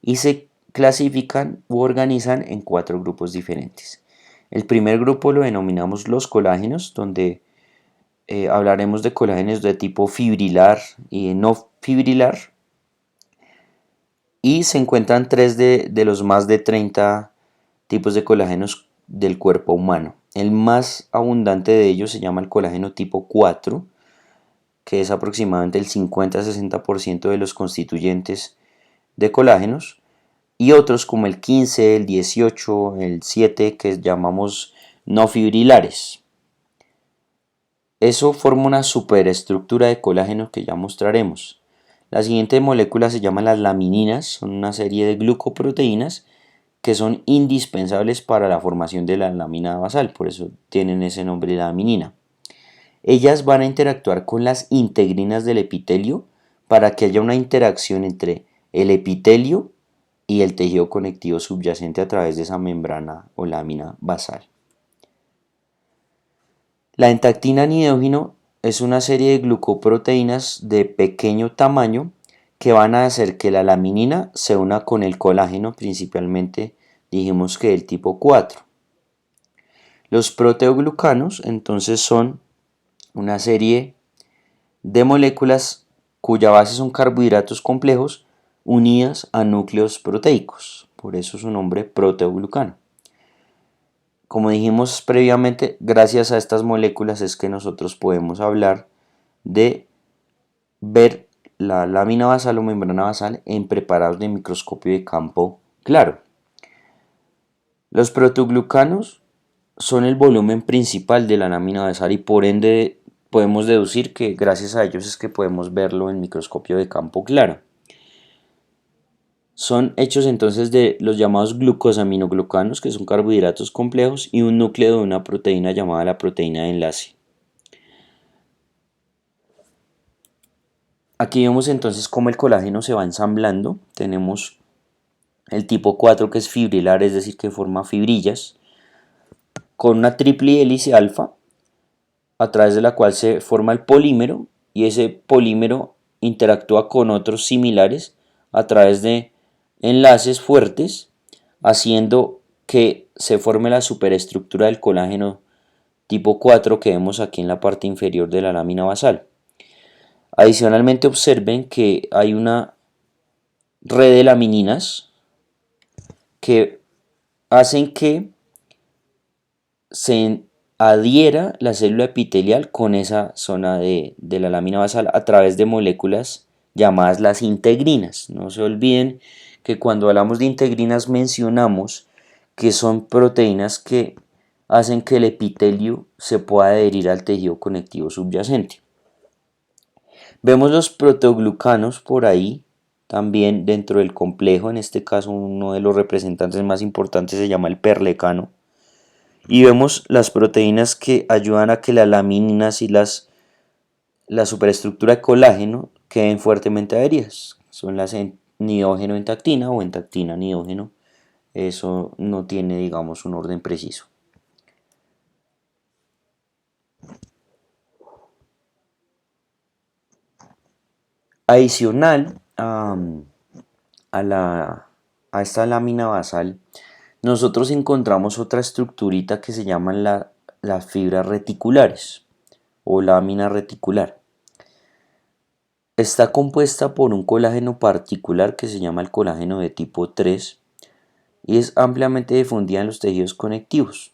y se clasifican u organizan en cuatro grupos diferentes. El primer grupo lo denominamos los colágenos, donde hablaremos de colágenos de tipo fibrilar y no fibrilar. Y se encuentran tres de los más de 30 tipos de colágenos del cuerpo humano. El más abundante de ellos se llama el colágeno tipo 4, que es aproximadamente el 50-60% de los constituyentes de colágenos, y otros como el 15, el 18, el 7, que llamamos no fibrilares. Eso forma una superestructura de colágeno que ya mostraremos. La siguiente molécula se llama las lamininas, son una serie de glucoproteínas que son indispensables para la formación de la lámina basal, por eso tienen ese nombre, laminina. Ellas van a interactuar con las integrinas del epitelio para que haya una interacción entre el epitelio y el tejido conectivo subyacente a través de esa membrana o lámina basal. La entactina nidógeno es una serie de glucoproteínas de pequeño tamaño que van a hacer que la laminina se una con el colágeno, principalmente dijimos que del tipo 4. Los proteoglucanos entonces son una serie de moléculas cuya base son carbohidratos complejos unidas a núcleos proteicos, por eso su nombre proteoglucano. Como dijimos previamente, gracias a estas moléculas es que nosotros podemos hablar de ver la lámina basal o membrana basal en preparados de microscopio de campo claro. Los proteoglucanos son el volumen principal de la lámina basal y por ende podemos deducir que gracias a ellos es que podemos verlo en microscopio de campo claro. Son hechos entonces de los llamados glucosaminoglucanos, que son carbohidratos complejos, y un núcleo de una proteína llamada la proteína de enlace. Aquí vemos entonces cómo el colágeno se va ensamblando. Tenemos el tipo 4 que es fibrilar, es decir, que forma fibrillas, con una triple hélice alfa, a través de la cual se forma el polímero, y ese polímero interactúa con otros similares a través de enlaces fuertes, haciendo que se forme la superestructura del colágeno tipo 4 que vemos aquí en la parte inferior de la lámina basal. Adicionalmente observen que hay una red de lamininas que hacen que se adhiera la célula epitelial con esa zona de la lámina basal a través de moléculas llamadas las integrinas. No se olviden que cuando hablamos de integrinas mencionamos que son proteínas que hacen que el epitelio se pueda adherir al tejido conectivo subyacente. Vemos los proteoglucanos por ahí también dentro del complejo. En este caso uno de los representantes más importantes se llama el perlecano. Y vemos las proteínas que ayudan a que las lamininas y la superestructura de colágeno queden fuertemente adheridas. Son las nidógeno en tactina o en tactina nidógeno. Eso no tiene, digamos, un orden preciso. Adicional a esta lámina basal, nosotros encontramos otra estructurita que se llaman las fibras reticulares o lámina reticular. Está compuesta por un colágeno particular que se llama el colágeno de tipo 3 y es ampliamente difundida en los tejidos conectivos.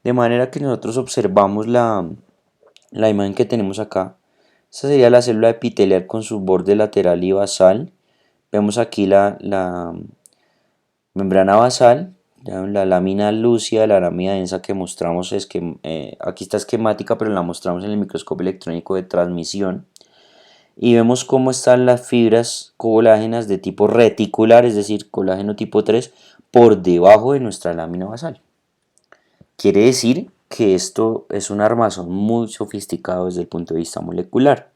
De manera que nosotros observamos la imagen que tenemos acá. Esta sería la célula epitelial con su borde lateral y basal. Vemos aquí la membrana basal, la lámina lúcida, la lámina densa que mostramos, aquí está esquemática, pero la mostramos en el microscopio electrónico de transmisión. Y vemos cómo están las fibras colágenas de tipo reticular, es decir, colágeno tipo 3, por debajo de nuestra lámina basal. Quiere decir que esto es un armazón muy sofisticado desde el punto de vista molecular.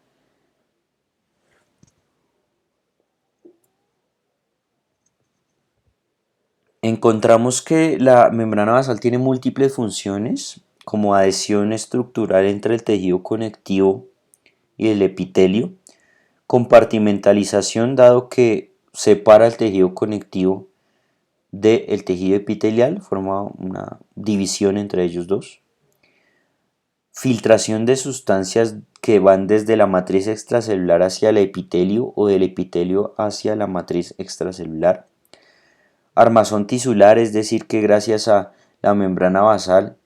Encontramos que la membrana basal tiene múltiples funciones, como adhesión estructural entre el tejido conectivo y el epitelio, compartimentalización dado que separa el tejido conectivo del tejido epitelial, forma una división entre ellos dos, filtración de sustancias que van desde la matriz extracelular hacia el epitelio o del epitelio hacia la matriz extracelular, armazón tisular, es decir que gracias a la membrana basal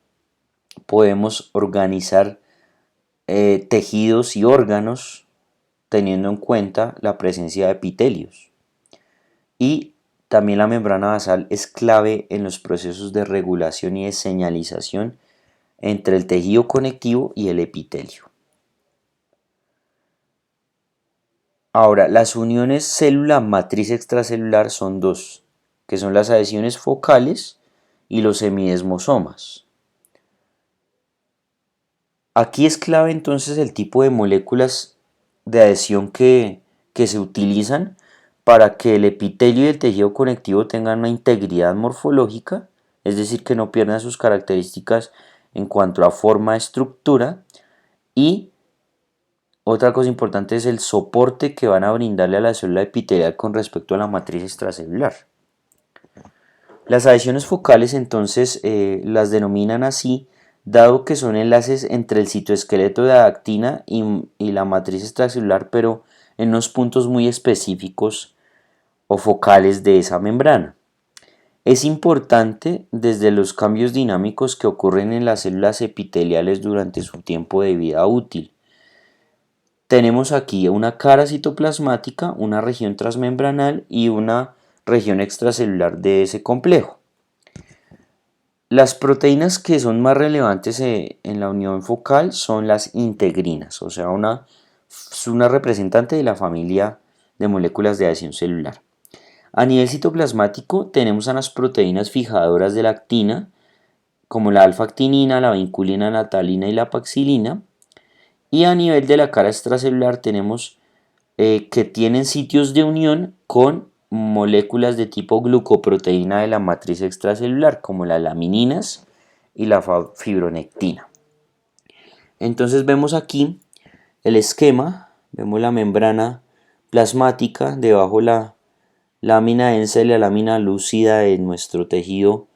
podemos organizar tejidos y órganos teniendo en cuenta la presencia de epitelios. Y también la membrana basal es clave en los procesos de regulación y de señalización entre el tejido conectivo y el epitelio. Ahora, las uniones célula-matriz extracelular son dos, que son las adhesiones focales y los semidesmosomas. Aquí es clave entonces el tipo de moléculas de adhesión que se utilizan para que el epitelio y el tejido conectivo tengan una integridad morfológica, es decir, que no pierdan sus características en cuanto a forma, estructura, y otra cosa importante es el soporte que van a brindarle a la célula epitelial con respecto a la matriz extracelular. Las adhesiones focales entonces las denominan así, dado que son enlaces entre el citoesqueleto de actina y la matriz extracelular, pero en unos puntos muy específicos o focales de esa membrana. Es importante desde los cambios dinámicos que ocurren en las células epiteliales durante su tiempo de vida útil. Tenemos aquí una cara citoplasmática, una región transmembranal y una región extracelular de ese complejo. Las proteínas que son más relevantes en la unión focal son las integrinas, o sea, es una representante de la familia de moléculas de adhesión celular. A nivel citoplasmático tenemos a las proteínas fijadoras de la actina, como la alfa-actinina, la vinculina, la talina y la paxilina. Y a nivel de la cara extracelular tenemos que tienen sitios de unión con moléculas de tipo glucoproteína de la matriz extracelular, como las lamininas y la fibronectina. Entonces vemos aquí el esquema, vemos la membrana plasmática, debajo la lámina densa y la lámina lúcida de nuestro tejido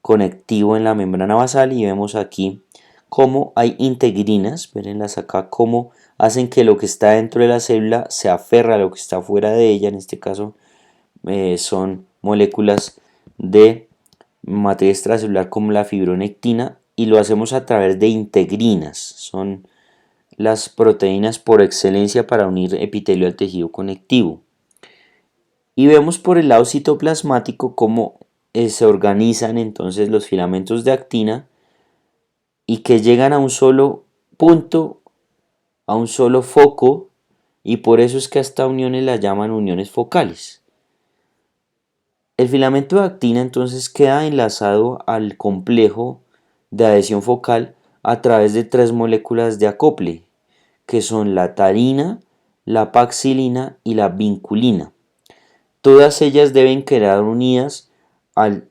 conectivo en la membrana basal, y vemos aquí cómo hay integrinas, verenlas acá, cómo hacen que lo que está dentro de la célula se aferra a lo que está fuera de ella. En este caso son moléculas de matriz extracelular como la fibronectina, y lo hacemos a través de integrinas. Son las proteínas por excelencia para unir epitelio al tejido conectivo. Y vemos por el lado citoplasmático cómo se organizan entonces los filamentos de actina y que llegan a un solo punto, a un solo foco, y por eso es que a estas uniones las llaman uniones focales. El filamento de actina entonces queda enlazado al complejo de adhesión focal a través de 3 moléculas de acople, que son la tarina, la paxilina y la vinculina. Todas ellas deben quedar unidas al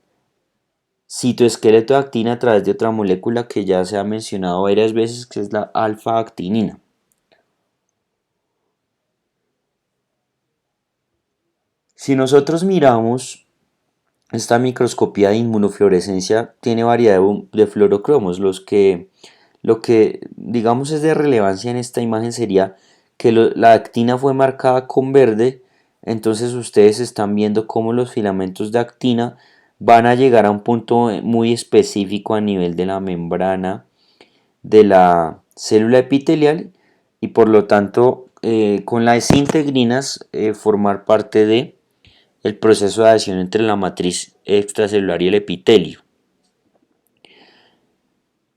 citoesqueleto de actina a través de otra molécula que ya se ha mencionado varias veces, que es la alfa-actinina. Si nosotros miramos esta microscopía de inmunofluorescencia, tiene variedad de fluorocromos. Lo que digamos es de relevancia en esta imagen sería que la actina fue marcada con verde. Entonces ustedes están viendo cómo los filamentos de actina van a llegar a un punto muy específico a nivel de la membrana de la célula epitelial, y por lo tanto con las integrinas formar parte de el proceso de adhesión entre la matriz extracelular y el epitelio.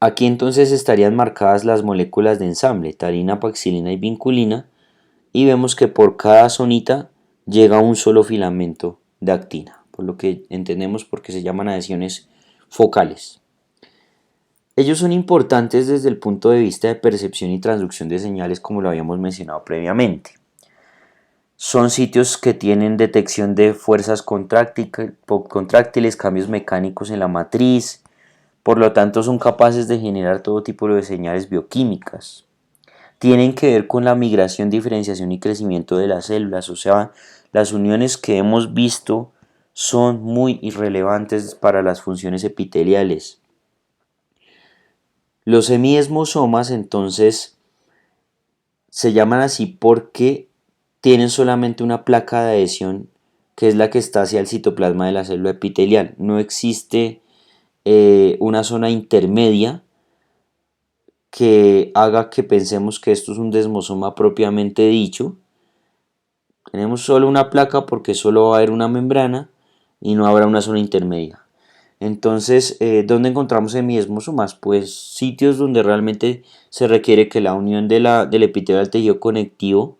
Aquí entonces estarían marcadas las moléculas de ensamble, tarina, paxilina y vinculina, y vemos que por cada zonita llega un solo filamento de actina, por lo que entendemos por qué se llaman adhesiones focales. Ellos son importantes desde el punto de vista de percepción y transducción de señales, como lo habíamos mencionado previamente. Son sitios que tienen detección de fuerzas contráctiles, cambios mecánicos en la matriz, por lo tanto son capaces de generar todo tipo de señales bioquímicas. Tienen que ver con la migración, diferenciación y crecimiento de las células, o sea, las uniones que hemos visto son muy irrelevantes para las funciones epiteliales. Los hemiesmosomas entonces se llaman así porque tienen solamente una placa de adhesión, que es la que está hacia el citoplasma de la célula epitelial. No existe una zona intermedia que haga que pensemos que esto es un desmosoma propiamente dicho. Tenemos solo una placa porque solo va a haber una membrana y no habrá una zona intermedia. Entonces, ¿dónde encontramos hemiesmosomas? Pues sitios donde realmente se requiere que la unión del epitelio al tejido conectivo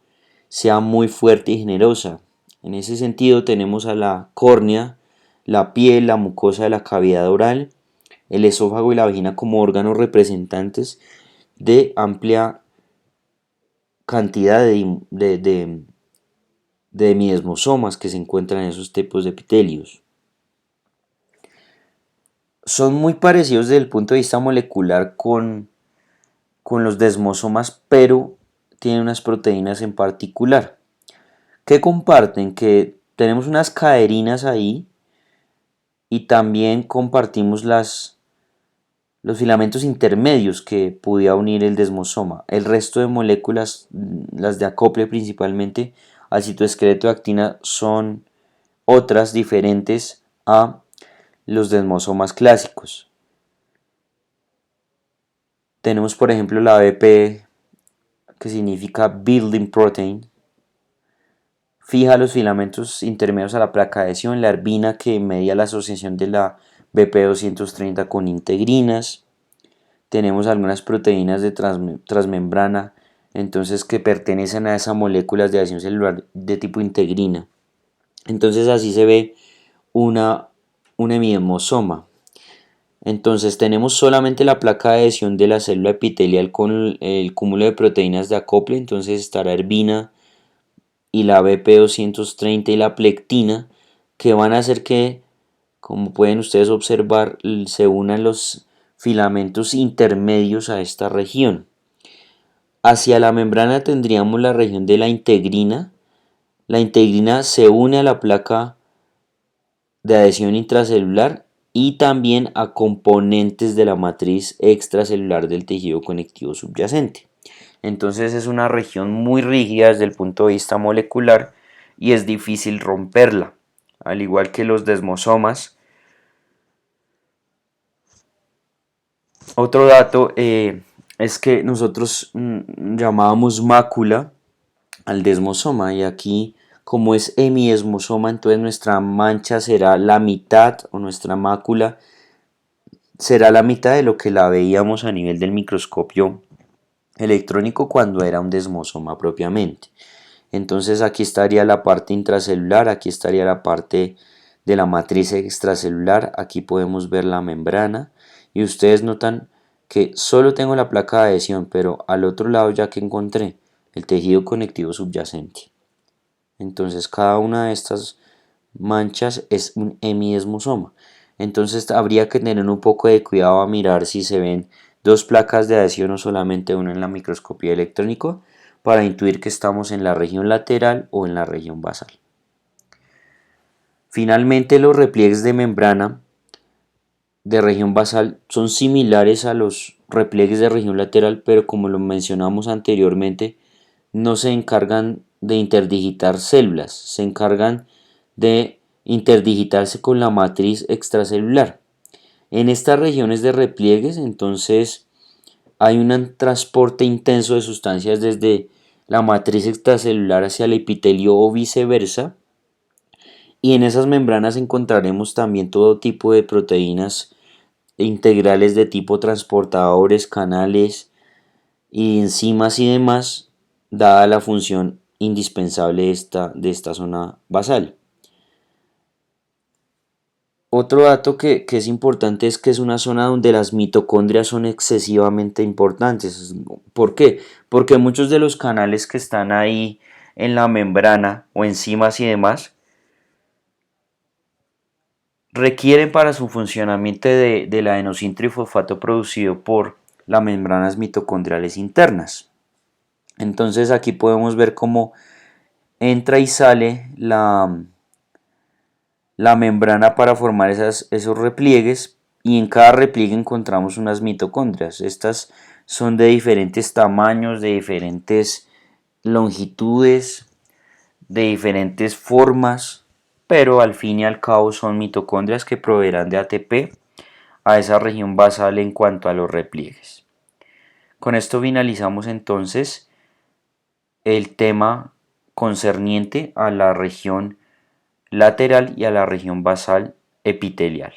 sea muy fuerte y generosa. En ese sentido tenemos a la córnea, la piel, la mucosa de la cavidad oral, el esófago y la vagina como órganos representantes de amplia cantidad de hemiesmosomas que se encuentran en esos tipos de epitelios. Son muy parecidos desde el punto de vista molecular con los desmosomas, pero tienen unas proteínas en particular. ¿Qué comparten? Que tenemos unas caderinas ahí y también compartimos los filamentos intermedios que pudiera unir el desmosoma. El resto de moléculas, las de acople principalmente al citoesqueleto de actina, son otras diferentes a los desmosomas clásicos. Tenemos por ejemplo la BP, que significa Building Protein, fija los filamentos intermedios a la placa de adhesión, la herbina que media la asociación de la BP230 con integrinas. Tenemos algunas proteínas de transmembrana, entonces que pertenecen a esas moléculas de adhesión celular de tipo integrina. Entonces así se ve un hemiosoma. Entonces tenemos solamente la placa de adhesión de la célula epitelial con el cúmulo de proteínas de acople, entonces estará herbina y la BP230 y la plectina, que van a hacer que, como pueden ustedes observar, se unan los filamentos intermedios a esta región. Hacia la membrana tendríamos la región de la integrina. La integrina se une a la placa de adhesión intracelular y también a componentes de la matriz extracelular del tejido conectivo subyacente. Entonces es una región muy rígida desde el punto de vista molecular y es difícil romperla, al igual que los desmosomas. Otro dato es que nosotros llamábamos mácula al desmosoma, y aquí, como es hemiesmosoma, entonces nuestra mancha será la mitad, o nuestra mácula será la mitad de lo que la veíamos a nivel del microscopio electrónico cuando era un desmosoma propiamente. Entonces aquí estaría la parte intracelular, aquí estaría la parte de la matriz extracelular, aquí podemos ver la membrana y ustedes notan que solo tengo la placa de adhesión, pero al otro lado ya que encontré el tejido conectivo subyacente. Entonces cada una de estas manchas es un hemiesmosoma. Entonces habría que tener un poco de cuidado a mirar si se ven dos placas de adhesión o solamente una en la microscopía electrónico para intuir que estamos en la región lateral o en la región basal. Finalmente, los repliegues de membrana de región basal son similares a los repliegues de región lateral, pero como lo mencionamos anteriormente, no se encargan de interdigitar células, se encargan de interdigitarse con la matriz extracelular. En estas regiones de repliegues, entonces, hay un transporte intenso de sustancias desde la matriz extracelular hacia el epitelio o viceversa, y en esas membranas encontraremos también todo tipo de proteínas integrales de tipo transportadores, canales y enzimas y demás, dada la función indispensable de esta zona basal. Otro dato que es importante es que es una zona donde las mitocondrias son excesivamente importantes. ¿Por qué? Porque muchos de los canales que están ahí en la membrana o enzimas y demás requieren para su funcionamiento del adenosín trifosfato producido por las membranas mitocondriales internas. Entonces aquí podemos ver cómo entra y sale la membrana para formar esos repliegues, y en cada repliegue encontramos unas mitocondrias. Estas son de diferentes tamaños, de diferentes longitudes, de diferentes formas, pero al fin y al cabo son mitocondrias que proveerán de ATP a esa región basal en cuanto a los repliegues. Con esto finalizamos entonces el tema concerniente a la región lateral y a la región basal epitelial.